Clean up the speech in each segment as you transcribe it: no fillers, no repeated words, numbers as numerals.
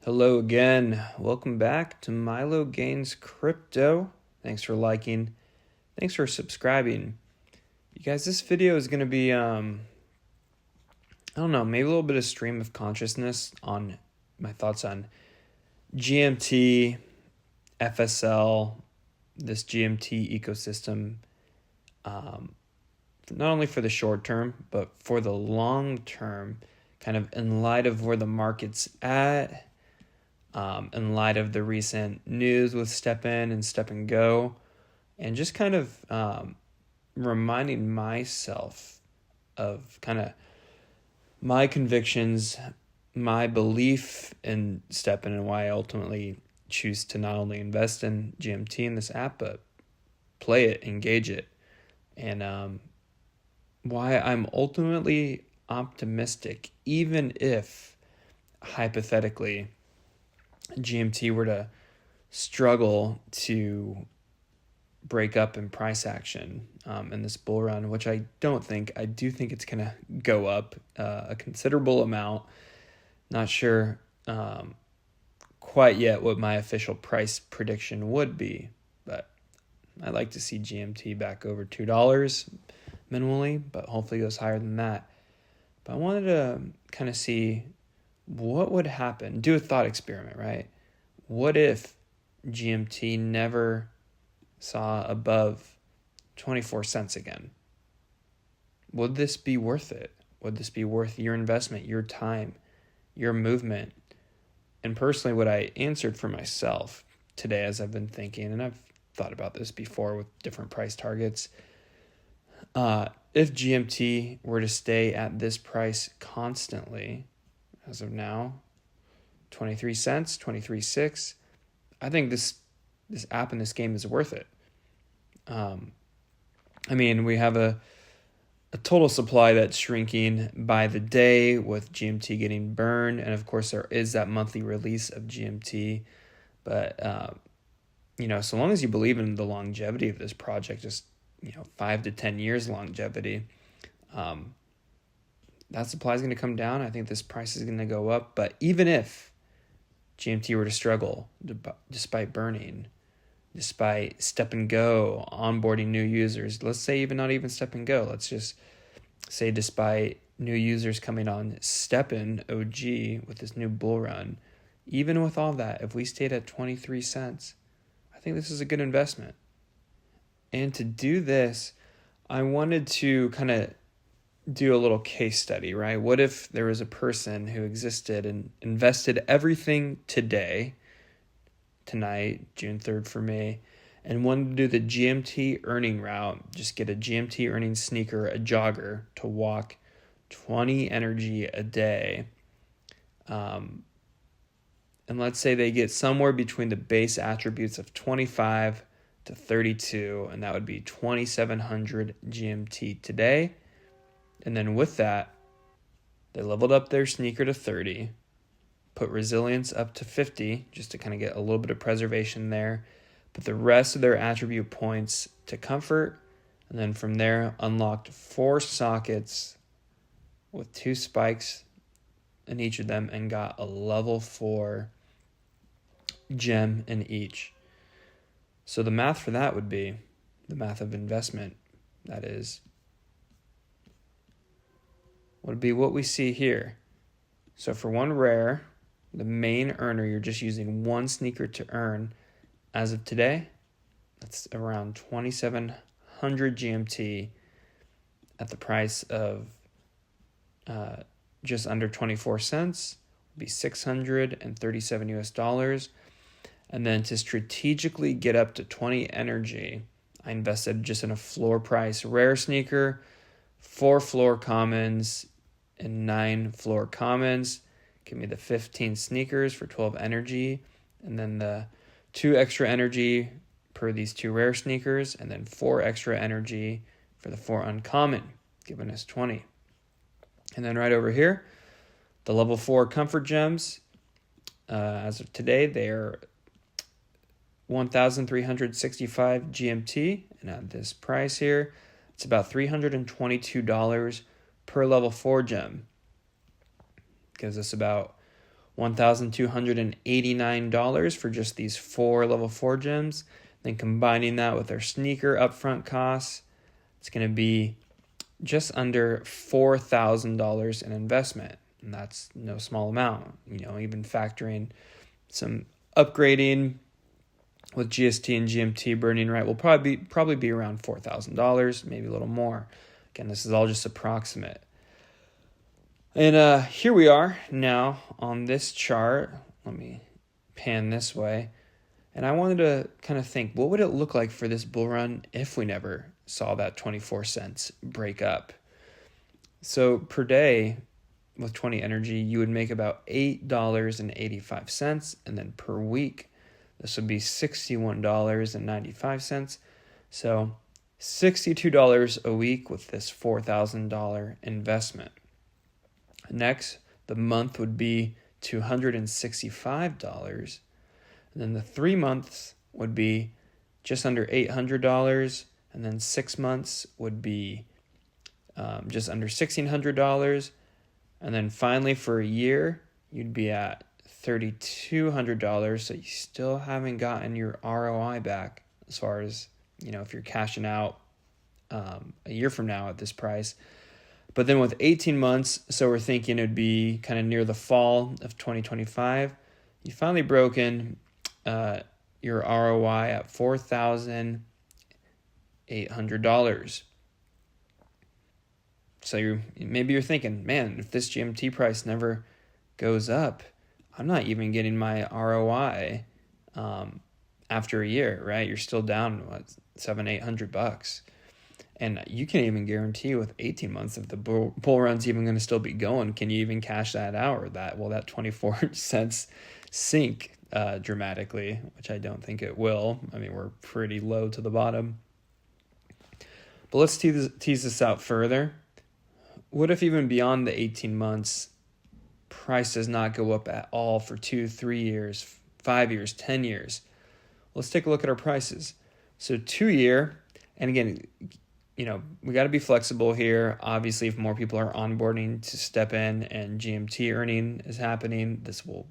Hello again. Welcome back to Milo Gains Crypto. Thanks for liking. Thanks for subscribing. You guys, this video is going to be, maybe a little bit of stream of consciousness on my thoughts on GMT, FSL, this GMT ecosystem, not only for the short term, but for the long term, kind of in light of where the market's at. In light of the recent news with STEPN and STEPN Go, and just kind of reminding myself of kind of my convictions, my belief in STEPN, and why I ultimately choose to not only invest in GMT in this app, but play it, engage it, and why I'm ultimately optimistic, even if hypothetically GMT were to struggle to break up in price action in this bull run, which I don't think. I do think it's going to go up a considerable amount. Not sure quite yet what my official price prediction would be, but I'd like to see GMT back over $2 minimally, but hopefully it goes higher than that. But I wanted to kind of see what would happen, do a thought experiment, right? What if GMT never saw above 24 cents again? Would this be worth it? Would this be worth your investment, your time, your movement? And personally, what I answered for myself today as I've been thinking, and I've thought about this before with different price targets, if GMT were to stay at this price constantly, as of now, 23 cents, 23.6, I think this app in this game is worth it. We have a total supply that's shrinking by the day with GMT getting burned, and of course there is that monthly release of GMT, but so long as you believe in the longevity of this project, just 5 to 10 years longevity, that supply is going to come down. I think this price is going to go up. But even if GMT were to struggle despite burning, despite STEPN Go onboarding new users, let's say even not even STEPN Go, let's just say despite new users coming on STEPN OG with this new bull run, even with all that, if we stayed at 23 cents, I think this is a good investment. And to do this, I wanted to kind of do a little case study, right? What if there was a person who existed and invested everything tonight, June 3rd for me, and wanted to do the GMT earning route, just get a GMT earning sneaker, a jogger, to walk 20 energy a day. And let's say they get somewhere between the base attributes of 25 to 32, and that would be 2,700 GMT today. And then with that, they leveled up their sneaker to 30, put resilience up to 50, just to kind of get a little bit of preservation there, put the rest of their attribute points to comfort, and then from there, unlocked 4 sockets with 2 spikes in each of them, and got a level 4 gem in each. So the math for that would be, the math of investment, that is, would be what we see here. So for one rare, the main earner, you're just using one sneaker to earn. As of today, that's around 2,700 GMT at the price of just under 24 cents, would be $637 US. And then to strategically get up to 20 energy, I invested just in a floor price rare sneaker, 4 floor commons, and 9 floor commons. Give me the 15 sneakers for 12 energy, and then the 2 extra energy per these 2 rare sneakers, and then 4 extra energy for the 4 uncommon, giving us 20. And then right over here, the level 4 comfort gems, as of today, they are 1,365 GMT, and at this price here, it's about $322 per level 4 gem. Gives us about $1,289 for just these 4 level 4 gems. Then combining that with our sneaker upfront costs, it's going to be just under $4,000 in investment. And that's no small amount, even factoring some upgrading with GST and GMT burning right will probably be around $4,000, maybe a little more. Again, this is all just approximate. And here we are now on this chart. Let me pan this way. And I wanted to kind of think, what would it look like for this bull run if we never saw that 24 cents break up? So per day with 20 energy, you would make about $8.85. And then per week, this would be $61.95. So $62 a week with this $4,000 investment. Next, the month would be $265. And then the 3 months would be just under $800. And then 6 months would be just under $1,600. And then finally for a year, you'd be at $3,200. So you still haven't gotten your ROI back as far as, if you're cashing out a year from now at this price. But then with 18 months, so we're thinking it'd be kind of near the fall of 2025, you finally broken your ROI at $4,800. So maybe you're thinking, man, if this GMT price never goes up, I'm not even getting my ROI after a year, right? You're still down $700-800, and you can't even guarantee with 18 months if the bull run's even going to still be going. Can you even cash that out, or that 24 cents sink dramatically, which I don't think it will. I mean, we're pretty low to the bottom. But let's tease this out further. What if even beyond the 18 months, price does not go up at all for 2, 3 years, 5 years, 10 years? Let's take a look at our prices. So 2-year, and again, we got to be flexible here. Obviously, if more people are onboarding to STEPN and GMT earning is happening, this will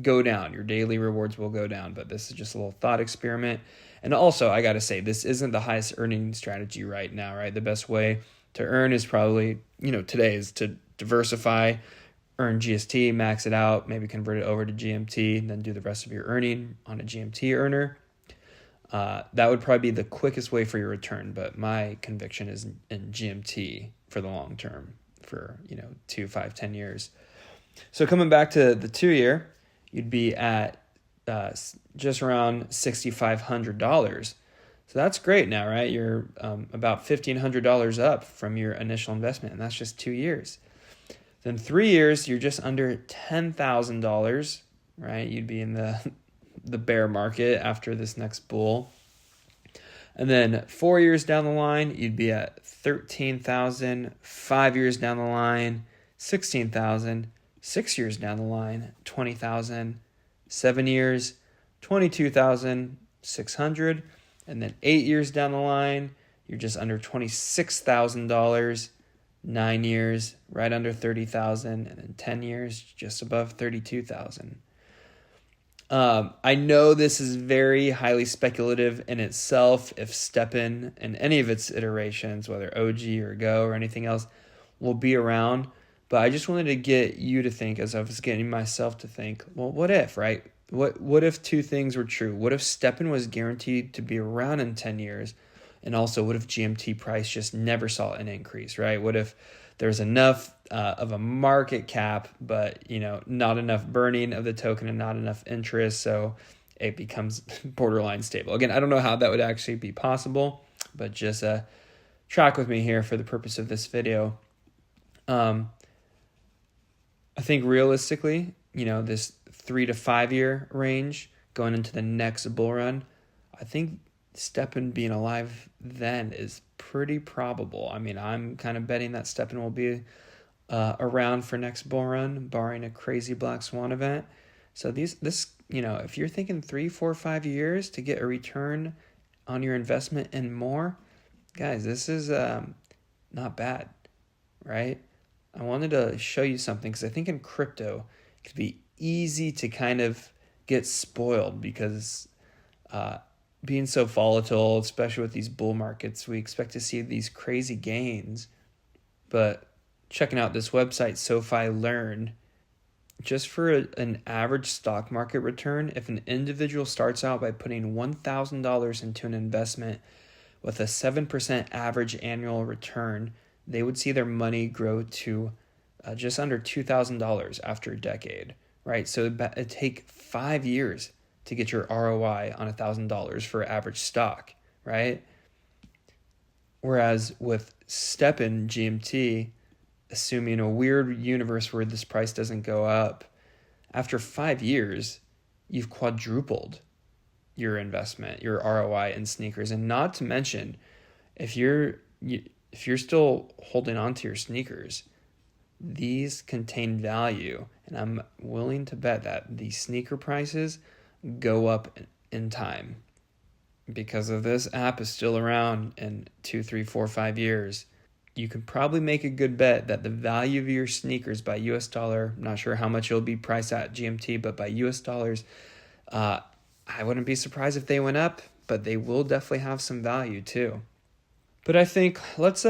go down. Your daily rewards will go down, but this is just a little thought experiment. And also, I got to say, this isn't the highest earning strategy right now, right? The best way to earn is probably, today is to diversify, earn GST, max it out, maybe convert it over to GMT, and then do the rest of your earning on a GMT earner. That would probably be the quickest way for your return, but my conviction is in GMT for the long term, for 2, 5, 10 years. So coming back to the 2-year, you'd be at just around $6,500. So that's great now, right? You're about $1,500 up from your initial investment, and that's just 2 years. Then 3 years, you're just under $10,000, right? You'd be in the bear market after this next bull. And then 4 years down the line, you'd be at $13,000. 5 years down the line, $16,000. 6 years down the line, $20,000. 7 years, $22,600. And then 8 years down the line, you're just under $26,000. 9 years, right under $30,000. And then 10 years, just above $32,000. I know this is very highly speculative in itself if STEPN and any of its iterations, whether OG or Go or anything else, will be around. But I just wanted to get you to think, as I was getting myself to think, well, what if, right? What if two things were true? What if STEPN was guaranteed to be around in 10 years? And also, what if GMT price just never saw an increase, right? What if there's enough of a market cap, but not enough burning of the token and not enough interest, so it becomes borderline stable? Again, I don't know how that would actually be possible, but just track with me here for the purpose of this video. I think realistically, this 3 to 5 year range going into the next bull run, I think STEPN being alive then is pretty probable. I mean, I'm kind of betting that STEPN will be around for next bull run, barring a crazy black swan event. So if you're thinking 3, 4, 5 years to get a return on your investment and more, guys, this is not bad, right? I wanted to show you something because I think in crypto it could be easy to kind of get spoiled because being so volatile, especially with these bull markets, we expect to see these crazy gains. But checking out this website, SoFi Learn, just for an average stock market return, if an individual starts out by putting $1,000 into an investment with a 7% average annual return, they would see their money grow to just under $2,000 after a decade, right? So it'd take 5 years to get your ROI on $1,000 for average stock, right? Whereas with STEPN GMT, assuming a weird universe where this price doesn't go up, after 5 years, you've quadrupled your investment, your ROI in sneakers. And not to mention, if you're still holding on to your sneakers, these contain value. And I'm willing to bet that the sneaker prices go up in time because of this app is still around in 2, 3, 4, 5 years. You can probably make a good bet that the value of your sneakers by US dollar, I'm not sure how much it'll be priced at GMT, but by US dollars, I wouldn't be surprised if they went up, but they will definitely have some value too. But I think let's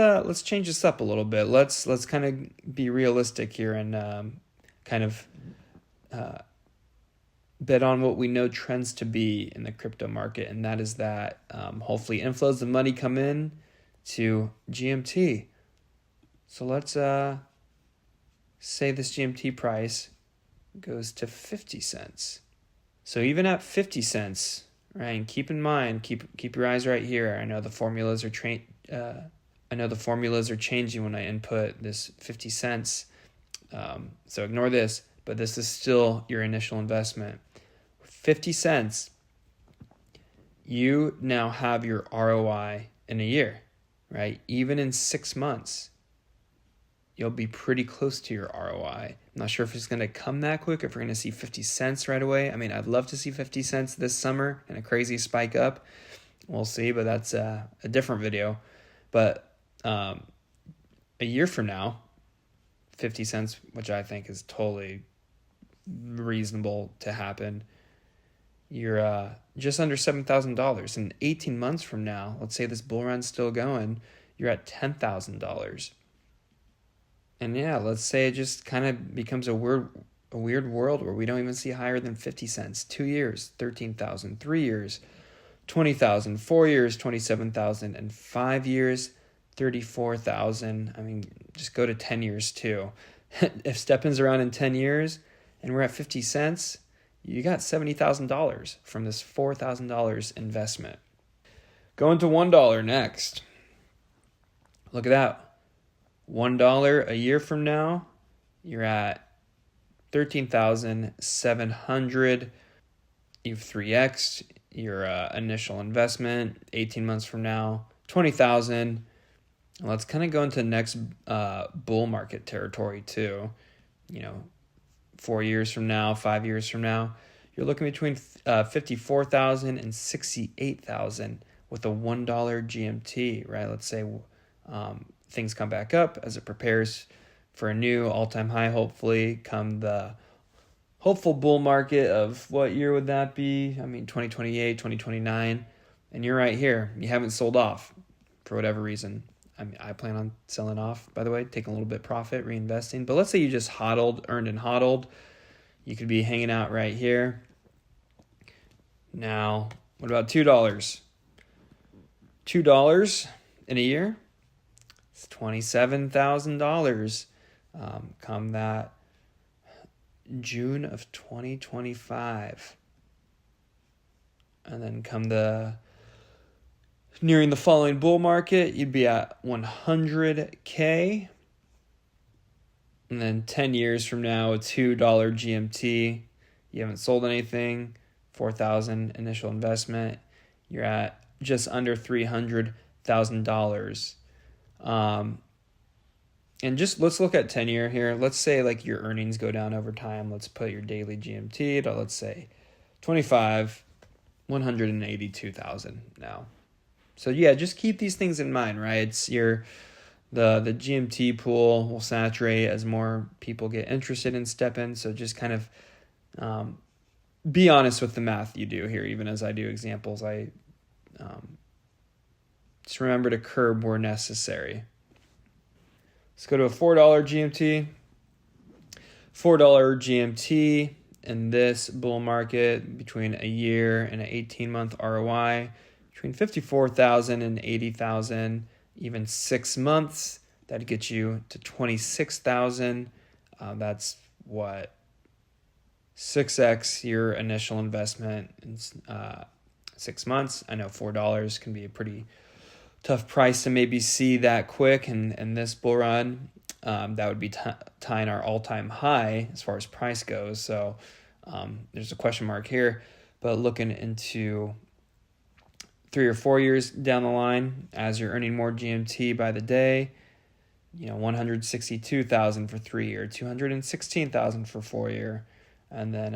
change this up a little bit. Let's kind of be realistic here and kind of bet on what we know trends to be in the crypto market, and that is that hopefully inflows of money come in to GMT. So let's say this GMT price goes to 50 cents. So even at 50 cents, right? And keep in mind, keep your eyes right here. I know the formulas are changing when I input this 50 cents. So ignore this, but this is still your initial investment. 50 cents, you now have your ROI in a year, right? Even in 6 months, you'll be pretty close to your ROI. I'm not sure if it's going to come that quick, if we're going to see 50 cents right away. I mean, I'd love to see 50 cents this summer and a crazy spike up. We'll see, but that's a different video. But a year from now, 50 cents, which I think is totally reasonable to happen, you're just under $7,000. And 18 months from now, let's say this bull run's still going, you're at $10,000. And yeah, let's say it just kind of becomes a weird world where we don't even see higher than 50 cents. 2 years, 13,000. 3 years, 20,000. 4 years, 27,000. And 5 years, 34,000. I mean, just go to 10 years too. If STEPN's around in 10 years and we're at 50 cents, you got $70,000 from this $4,000 investment. Going to $1 next. Look at that. $1 a year from now, you're at 13,700. You've 3x'd your initial investment. 18 months from now, 20,000. Let's kind of go into the next bull market territory too. 4 years from now, 5 years from now, you're looking between 54,000 and 68,000 with a $1 GMT, right? Let's say things come back up as it prepares for a new all-time high, hopefully, come the hopeful bull market of what year would that be? I mean, 2028, 2029. And you're right here. You haven't sold off for whatever reason. I mean, I plan on selling off, by the way, taking a little bit profit, reinvesting. But let's say you just earned and hodled. You could be hanging out right here. Now, what about $2? $2 in a year? It's $27,000. Come that June of 2025. And then come nearing the following bull market, you'd be at 100K. And then 10 years from now, a $2 GMT. You haven't sold anything. 4,000 initial investment. You're at just under $300,000. And just let's look at 10 year here. Let's say like your earnings go down over time. Let's put your daily GMT to, let's say 25, 182,000 now. So yeah, just keep these things in mind, right? It's the GMT pool will saturate as more people get interested in STEPN. So just kind of Be honest with the math you do here, even as I do examples. I just remember to curb where necessary. Let's go to a $4 GMT. $4 GMT in this bull market between a year and an 18-month ROI, between 54,000 and 80,000, even 6 months, that'd get you to 26,000. That's what 6x your initial investment in 6 months. I know $4 can be a pretty tough price to maybe see that quick in this bull run. That would be tying our all-time high as far as price goes. So there's a question mark here. But looking into 3 or 4 years down the line, as you're earning more GMT by the day, 162,000 for 3 year, 216,000 for 4 year, and then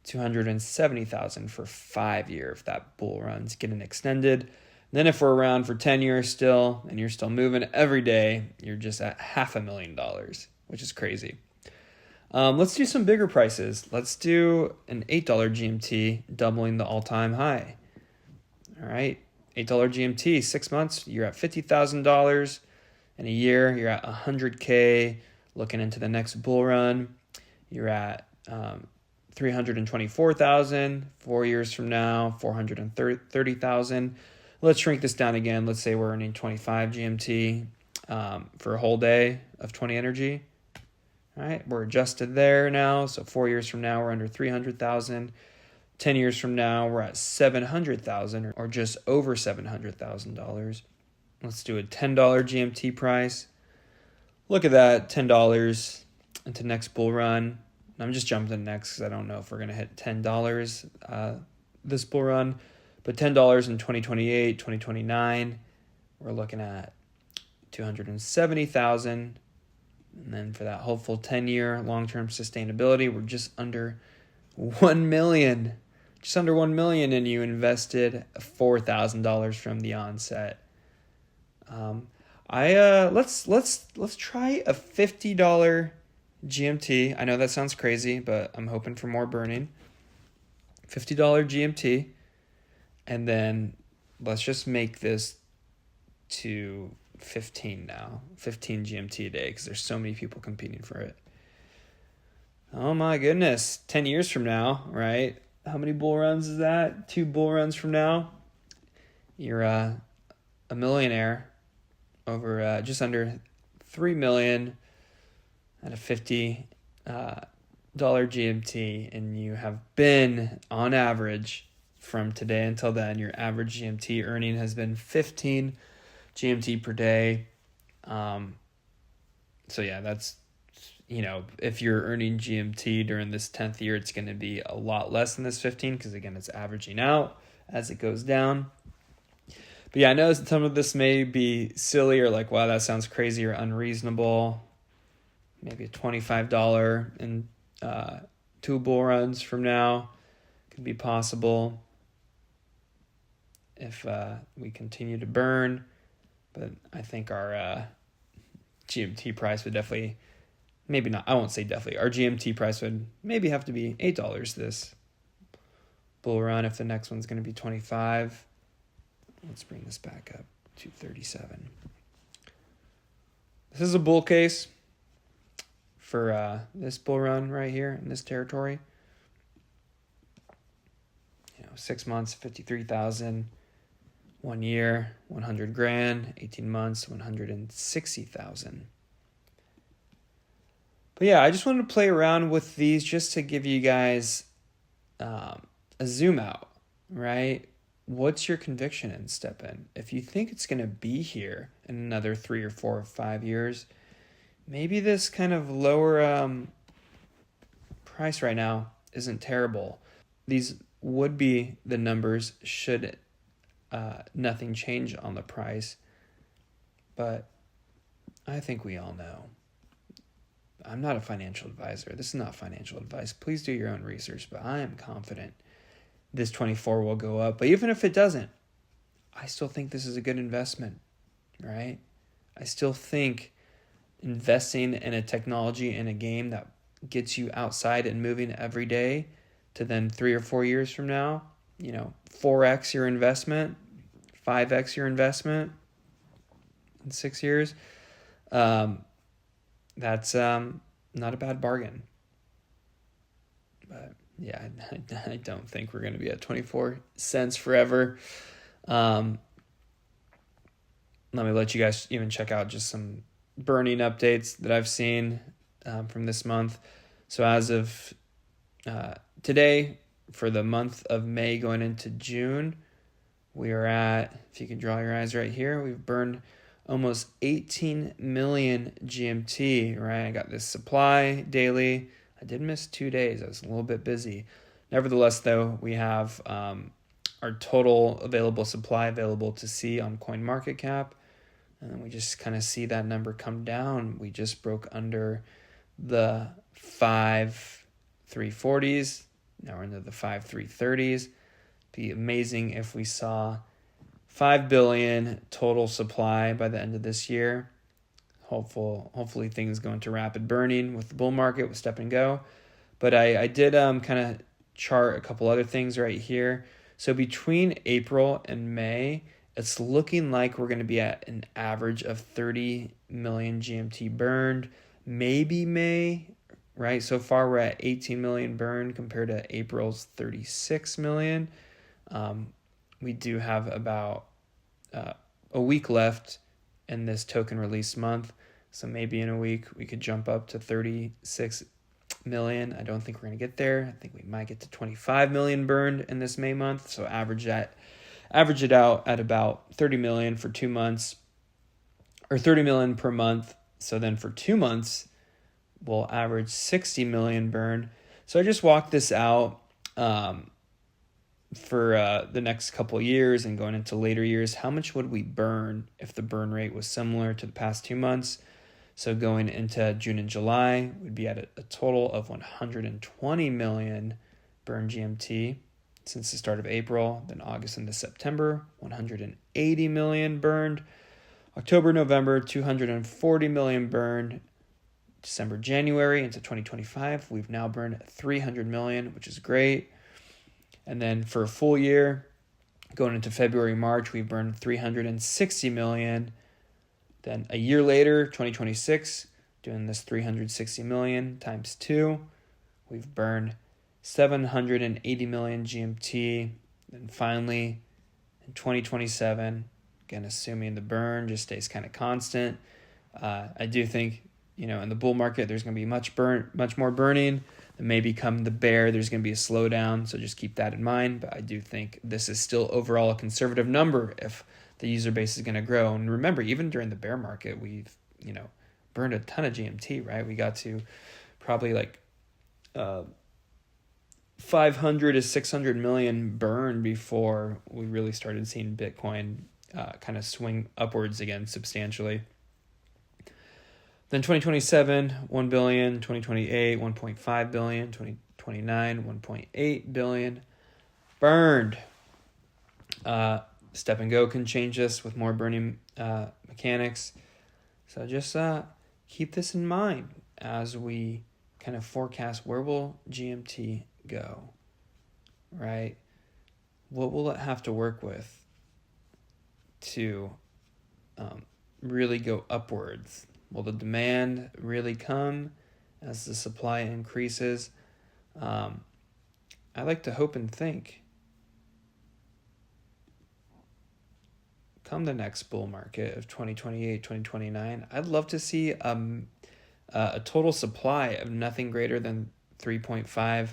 270,000 for 5 year if that bull run's getting extended. Then if we're around for 10 years still, and you're still moving every day, you're just at $500,000, which is crazy. Let's do some bigger prices. Let's do an $8 GMT, doubling the all-time high. All right, $8 GMT, 6 months, you're at $50,000. In a year, you're at $100K. Looking into the next bull run, you're at $324,000. 4 years from now, $430,000. Let's shrink this down again. Let's say we're earning 25 GMT for a whole day of 20 energy. All right, we're adjusted there now. So 4 years from now, we're under 300,000. 10 years from now, we're at 700,000 or just over $700,000. Let's do a $10 GMT price. Look at that, $10 into next bull run. I'm just jumping to next because I don't know if we're going to hit $10 this bull run. But $10 in 2028, 2029, we're looking at 270,000. And then for that hopeful 10-year long-term sustainability, we're just under 1 million. Just under 1 million, and you invested $4,000 from the onset. Let's try a $50 GMT. I know that sounds crazy, but I'm hoping for more burning. $50 GMT. And then let's just make this to 15 now. 15 GMT a day because there's so many people competing for it. Oh my goodness. 10 years from now, right? How many bull runs is that? 2 bull runs from now. You're a millionaire over just under 3 million at a $50 GMT. And you have been on average from today until then, your average GMT earning has been 15 GMT per day. So yeah, that's, if you're earning GMT during this 10th year, it's going to be a lot less than this 15 because again, it's averaging out as it goes down. But yeah, I know some of this may be silly or like, wow, that sounds crazy or unreasonable. Maybe a $25 in 2 bull runs from now could be possible if we continue to burn. But I think our GMT price would definitely, maybe not, I won't say definitely, our GMT price would maybe have to be $8 this bull run if the next one's going to be 25. Let's bring this back up to 37. This is a bull case for this bull run right here in this territory. 6 months, 53,000. 1 year, 100 grand. 18 months, 160,000. But yeah, I just wanted to play around with these just to give you guys a zoom out, right? What's your conviction in STEPN? If you think it's going to be here in another 3 or 4 or 5 years, maybe this kind of lower price right now isn't terrible. These would be the numbers should nothing change on the price. But I think we all know. I'm not a financial advisor. This is not financial advice. Please do your own research, but I am confident this 24 will go up. But even if it doesn't, I still think this is a good investment, right? I still think investing in a technology in a game that gets you outside and moving every day, to then 3 or 4 years from now, 4x your investment, 5x your investment in 6 years, that's not a bad bargain. But yeah, I don't think we're going to be at 24 cents forever. Let me let you guys even check out just some burning updates that I've seen from this month. So as of today, for the month of May going into June, we are at, if you can draw your eyes right here, we've burned almost 18 million GMT, right? I got this supply daily. I did miss 2 days. I was a little bit busy. Nevertheless, though, we have our total available supply available to see on CoinMarketCap. And then we just kind of see that number come down. We just broke under the 5,340s. Now we're into the 5,330s. Be amazing if we saw 5 billion total supply by the end of this year. Hopefully things go into rapid burning with the bull market with Step and Go. But I did kind of chart a couple other things right here. So between April and May, it's looking like we're going to be at an average of 30 million GMT burned. Maybe May, right? So far we're at 18 million burned compared to April's 36 million. We do have about a week left in this token release month. So maybe in a week we could jump up to 36 million. I don't think we're going to get there. I think we might get to 25 million burned in this May month. So average it out at about 30 million for 2 months, or 30 million per month. So then for 2 months, we'll average 60 million burned. So I just walked this out for the next couple of years and going into later years. How much would we burn if the burn rate was similar to the past 2 months? So going into June and July, we'd be at a total of 120 million burn GMT since the start of April. Then August into September, 180 million burned. October, November, 240 million burned. December, January into 2025, we've now burned 300 million, which is great. And then for a full year, going into February, March, we've burned 360 million. Then a year later, 2026, doing this 360 million times 2, we've burned 780 million GMT. And finally, in 2027, again, assuming the burn just stays kind of constant, I do think, in the bull market, there's going to be much more burning. Then maybe come the bear, there's going to be a slowdown. So just keep that in mind. But I do think this is still overall a conservative number if the user base is going to grow. And remember, even during the bear market, we've, burned a ton of GMT, right? We got to probably like 500 to 600 million burn before we really started seeing Bitcoin kind of swing upwards again substantially. Then 2027, 1 billion, 2028, 1.5 billion, 2029, 1.8 billion burned. Step and Go can change this with more burning mechanics. So just keep this in mind as we kind of forecast where will GMT go, right? What will it have to work with to really go upwards? Will the demand really come as the supply increases? I like to hope and think come the next bull market of 2028, 2029, I'd love to see a total supply of nothing greater than 3.5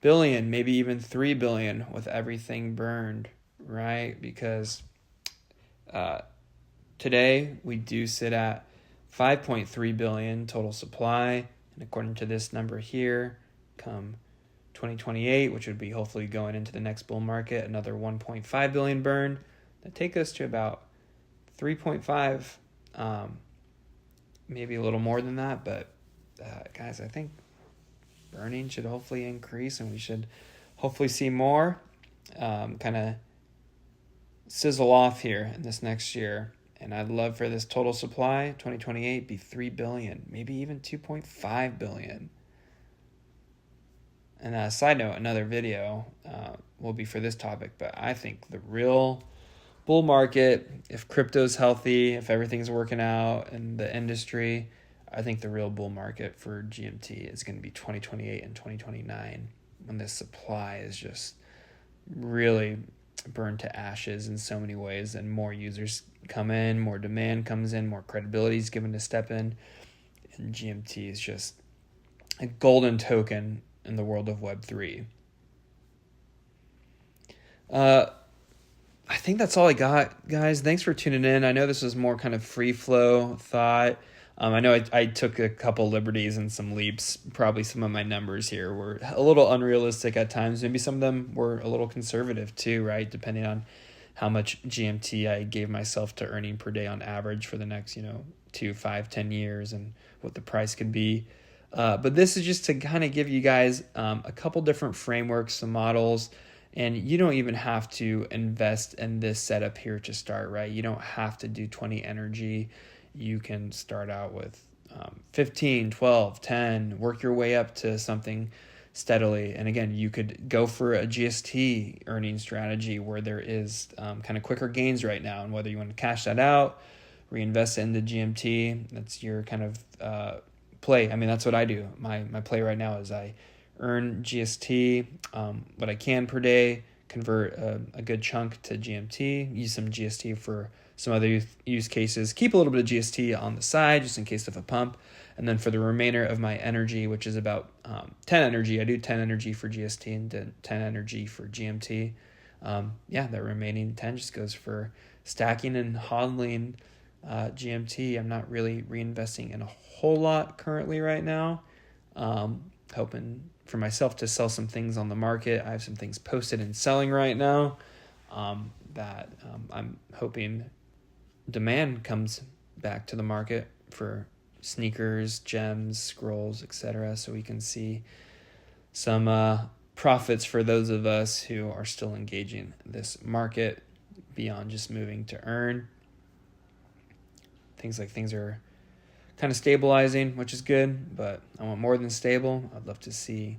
billion, maybe even 3 billion with everything burned, right? Because today we do sit at 5.3 billion total supply, and according to this number here, come 2028, which would be hopefully going into the next bull market, another 1.5 billion burn. That take us to about 3.5, maybe a little more than that, but guys, I think burning should hopefully increase, and we should hopefully see more kind of sizzle off here in this next year. And I'd love for this total supply, 2028, be 3 billion, maybe even 2.5 billion. And side note, another video will be for this topic, but I think the real bull market, if crypto's healthy, if everything's working out in the industry, I think the real bull market for GMT is going to be 2028 and 2029, when this supply is just really burned to ashes in so many ways, and more users come in, more demand comes in, more credibility is given to STEPN, and GMT is just a golden token in the world of Web3. I think that's all I got, guys. Thanks for tuning in. I know this was more kind of free flow thought. I know I took a couple liberties and some leaps. Probably some of my numbers here were a little unrealistic at times. Maybe some of them were a little conservative too, right? Depending on how much GMT I gave myself to earning per day on average for the next, 2, 5, 10 years, and what the price could be. But this is just to kind of give you guys a couple different frameworks, some models, and you don't even have to invest in this setup here to start, right? You don't have to do 20 energy. You can start out with 15, 12, 10, work your way up to something steadily. And again, you could go for a GST earning strategy where there is kind of quicker gains right now, and whether you want to cash that out, reinvest it into GMT, that's your kind of play. I mean, that's what I do. My play right now is I earn GST, what I can per day, convert a good chunk to GMT, use some GST for some other use cases, keep a little bit of GST on the side just in case of a pump. And then for the remainder of my energy, which is about 10 energy, I do 10 energy for GST and 10 energy for GMT. The remaining 10 just goes for stacking and hodling GMT. I'm not really reinvesting in a whole lot currently right now. Hoping for myself to sell some things on the market. I have some things posted and selling right now that I'm hoping demand comes back to the market for sneakers, gems, scrolls, etc. So we can see some profits for those of us who are still engaging this market beyond just moving to earn. Things are kind of stabilizing, which is good, but I want more than stable. I'd love to see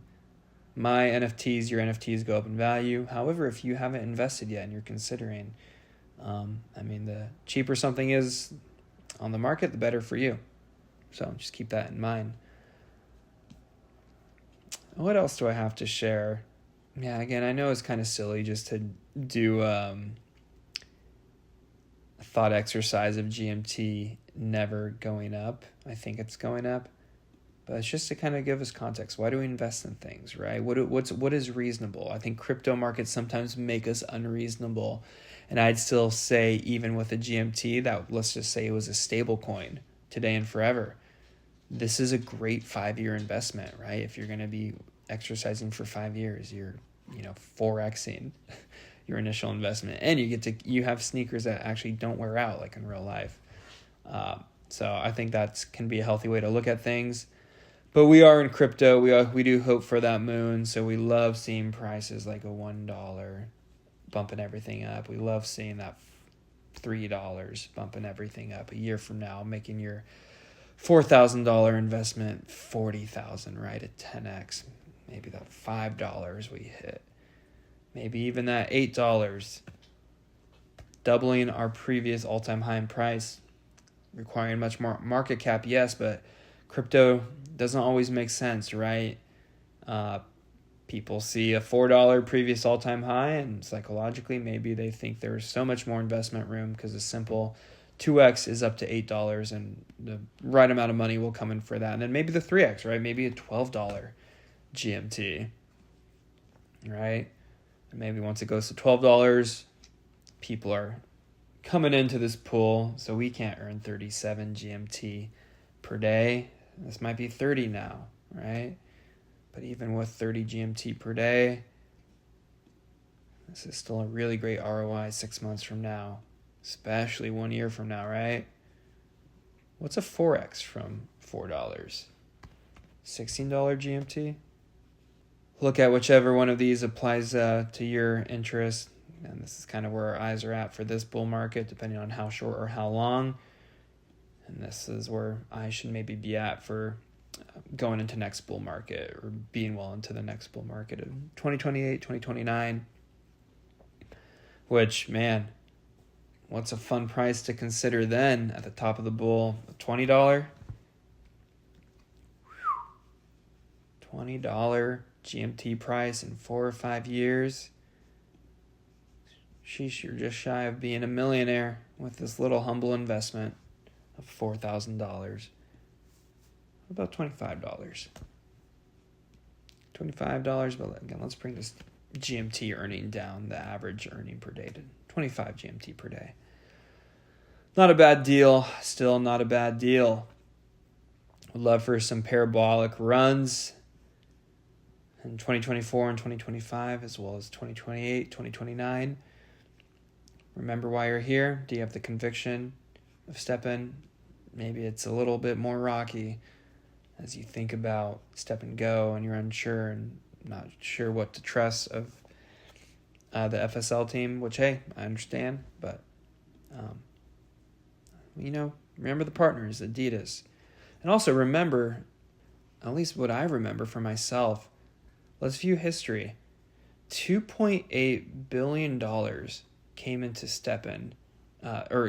my NFTs, your NFTs go up in value. However, if you haven't invested yet and you're considering, the cheaper something is on the market, the better for you. So just keep that in mind. What else do I have to share? Yeah, again, I know it's kind of silly just to do a thought exercise of GMT never going up. I think it's going up. But it's just to kind of give us context. Why do we invest in things, right? What is reasonable? I think crypto markets sometimes make us unreasonable. And I'd still say, even with a GMT, that let's just say it was a stable coin today and forever, this is a great 5-year investment, right? If you're going to be exercising for 5 years, you're 4xing your initial investment, and you have sneakers that actually don't wear out like in real life. So I think that can be a healthy way to look at things. But we are in crypto. We do hope for that moon. So we love seeing prices like a $1 bumping everything up. We love seeing that $3 bumping everything up. A year from now, making your $4,000 investment $40,000, right, at 10x. Maybe that $5 we hit. Maybe even that $8, doubling our previous all-time high in price, requiring much more market cap, yes, but crypto doesn't always make sense, right? People see a $4 previous all-time high, and psychologically maybe they think there's so much more investment room because a simple 2x is up to $8, and the right amount of money will come in for that. And then maybe the 3x, right? Maybe a $12 GMT, right? And maybe once it goes to $12, people are coming into this pool, so we can't earn 37 GMT per day. This might be 30 now, right? But even with 30 GMT per day, this is still a really great ROI 6 months from now, especially 1 year from now, right? What's a 4x from $4? $16 GMT? Look at whichever one of these applies to your interest. And this is kind of where our eyes are at for this bull market, depending on how short or how long. And this is where I should maybe be at for going into next bull market or being well into the next bull market in 2028, 2029, which, man, what's a fun price to consider then at the top of the bull? $20? $20 GMT price in 4 or 5 years. Sheesh, you're just shy of being a millionaire with this little humble investment of $4,000. About $25. $25, but again, let's bring this GMT earning down, the average earning per day to 25 GMT per day. Not a bad deal. Still not a bad deal. Would love for some parabolic runs in 2024 and 2025, as well as 2028, 2029. Remember why you're here. Do you have the conviction of STEPN? Maybe it's a little bit more rocky as you think about step and go and you're unsure and not sure what to trust of the FSL team, which, hey, I understand, but remember the partners, Adidas. And also remember, at least what I remember for myself, let's view history. $2.8 billion came into STEPN,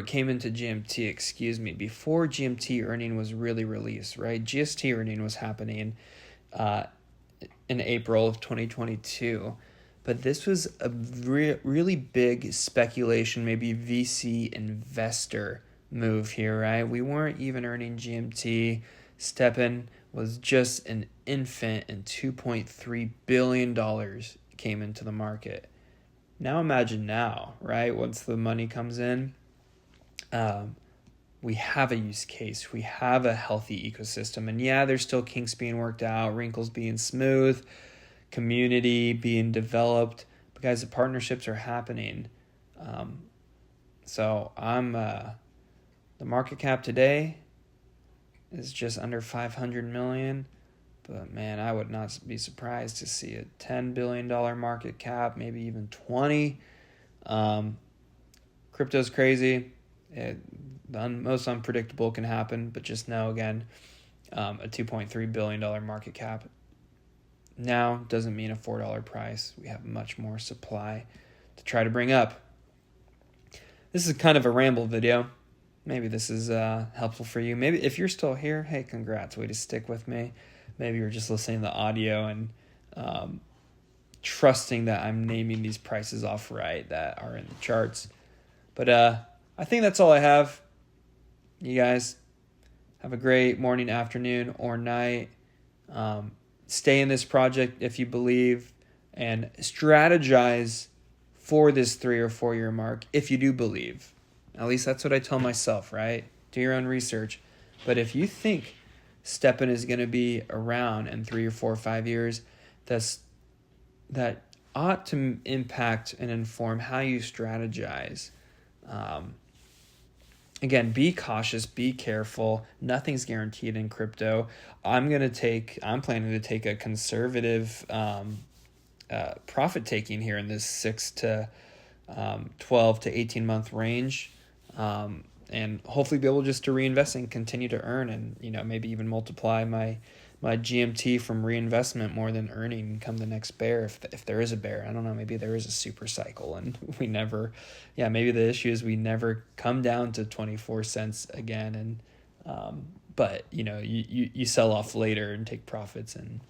came into GMT, before GMT earning was really released, right? GST earning was happening in April of 2022. But this was a really big speculation, maybe VC investor move here, right? We weren't even earning GMT. STEPN was just an infant, and $2.3 billion came into the market. Now imagine now, right? Once the money comes in, we have a use case. We have a healthy ecosystem. And yeah, there's still kinks being worked out, wrinkles being smooth, community being developed. But guys, the partnerships are happening. So the market cap today is just under 500 million. But man, I would not be surprised to see a $10 billion market cap, maybe even 20. Crypto's crazy. The most unpredictable can happen, but just know, again, a $2.3 billion market cap now doesn't mean a $4 price. We have much more supply to try to bring up. This is kind of a ramble video. Maybe this is helpful for you. Maybe if you're still here, hey, congrats, way to stick with me. Maybe you're just listening to the audio and trusting that I'm naming these prices off right that are in the charts. But I think that's all I have. You guys have a great morning, afternoon, or night. Stay in this project if you believe, and strategize for this 3 or 4 year mark if you do believe. At least that's what I tell myself, right? Do your own research. But if you think STEPN is going to be around in 3 or 4 or 5 years, that ought to impact and inform how you strategize. Again, be cautious, be careful. Nothing's guaranteed in crypto. I'm planning to take a conservative profit taking here in this 6 to 12 to 18 month range. And hopefully be able just to reinvest and continue to earn, and maybe even multiply my GMT from reinvestment more than earning come the next bear, if there is a bear. I don't know, maybe there is a super cycle and maybe the issue is we never come down to 24 cents again, and but you sell off later and take profits, and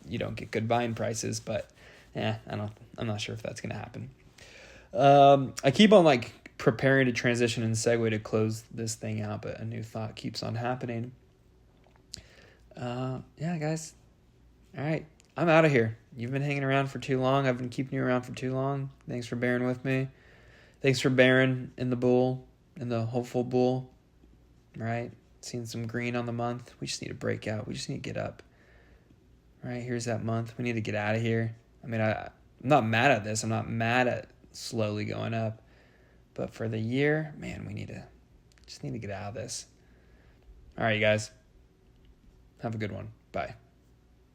you don't get good buying prices, but I'm not sure if that's going to happen. I keep on preparing to transition and segue to close this thing out, but a new thought keeps on happening. Guys. All right. I'm out of here. You've been hanging around for too long. I've been keeping you around for too long. Thanks for bearing with me. Thanks for bearing in the hopeful bull, right? Seeing some green on the month. We just need to break out. We just need to get up. All right. Here's that month. We need to get out of here. I mean, I'm not mad at this. I'm not mad at slowly going up. But for the year, man, we need to get out of this. All right, you guys. Have a good one. Bye.